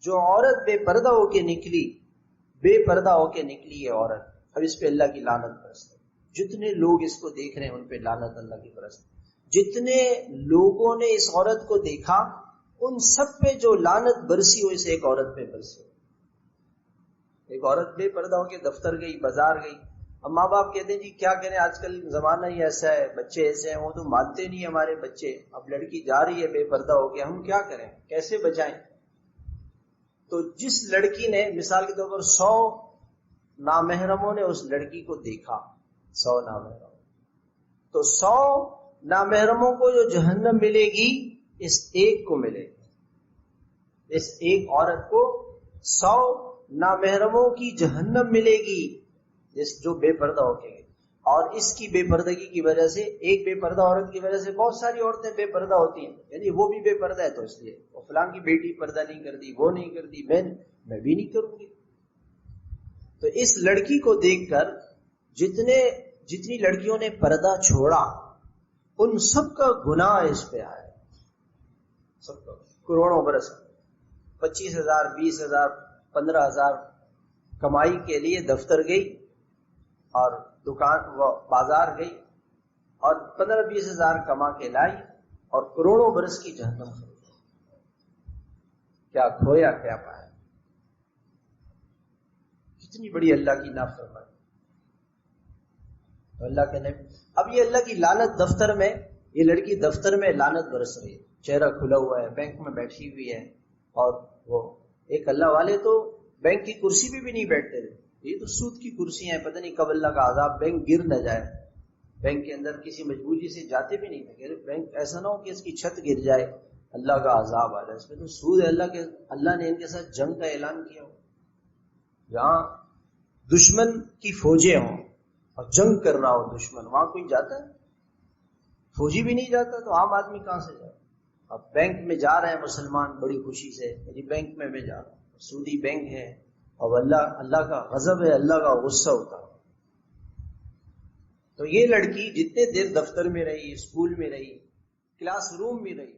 جو عورت بے پردہ ہو کے نکلی یہ عورت، اب اس پہ اللہ کی لعنت برستی. جتنے لوگ اس کو دیکھ رہے ہیں ان پہ لعنت اللہ کی برستی. جتنے لوگوں نے اس عورت کو دیکھا ان سب پہ جو لعنت برسی ہو اسے ایک عورت پہ برسی. ایک عورت بے پردہ ہو کے دفتر گئی، بازار گئی. اب ماں باپ کہتے ہیں جی کیا کریں، آج کل زمانہ ہی ایسا ہے، بچے ایسے ہیں، وہ تو مانتے نہیں ہمارے بچے. اب لڑکی جا رہی ہے بے پردہ ہو کے، ہم کیا کریں، کیسے بچائیں؟ تو جس لڑکی نے مثال کے طور پر 100 نامحرموں نے اس لڑکی کو دیکھا، 100 نامحرم، تو 100 نامحرموں کو جو جہنم ملے گی اس ایک کو ملے گی. اس ایک عورت کو 100 نامحرموں کی جہنم ملے گی جو بے پردہ ہو کے گئی. اور اس کی بے پردگی کی وجہ سے، ایک بے پردہ عورت کی وجہ سے بہت ساری عورتیں بے پردہ ہوتی ہیں. یعنی وہ بھی بے پردہ ہے تو اس لیے وہ فلاں کی بیٹی پردہ نہیں کرتی، وہ نہیں کرتی، میں بھی نہیں کروں گی. تو اس لڑکی کو دیکھ کر جتنی لڑکیوں نے پردہ چھوڑا ان سب کا گناہ اس پہ آیا. سب کا کروڑوں برس، 25,000 20,000 15,000 کمائی کے لیے دفتر گئی اور بازار گئی اور 15-20 ہزار کما کے لائی اور کروڑوں برس کی جہنم خرید. کیا کھویا کیا پایا. کتنی بڑی اللہ کی نافرمانی. تو اللہ کے نبی، اب یہ اللہ کی لعنت دفتر میں، یہ لڑکی دفتر میں لعنت برس رہی ہے، چہرہ کھلا ہوا ہے، بینک میں بیٹھی ہوئی ہے. اور وہ ایک اللہ والے تو بینک کی کرسی پہ بھی نہیں بیٹھتے تھے. یہ تو سود کی کرسیاں ہیں، پتہ نہیں کب اللہ کا عذاب بینک گر نہ جائے. بینک کے اندر کسی مجبوری سے جاتے بھی نہیں تھے، بینک ایسا نہ ہو کہ اس کی چھت گر جائے، اللہ کا عذاب آ جائے. اس میں تو سود ہے. اللہ نے ان کے ساتھ جنگ کا اعلان کیا ہو. جہاں دشمن کی فوجیں ہوں اور جنگ کر رہا ہو دشمن، وہاں کوئی جاتا ہے؟ فوجی بھی نہیں جاتا، تو عام آدمی کہاں سے جاتا؟ اب بینک میں جا رہے ہیں مسلمان بڑی خوشی سے، میری بینک میں جا رہا ہوں، سودی بینک ہے اور اللہ کا غضب ہے، اللہ کا غصہ ہوتا. تو یہ لڑکی جتنے دیر دفتر میں رہی، اسکول میں رہی، کلاس روم میں رہی،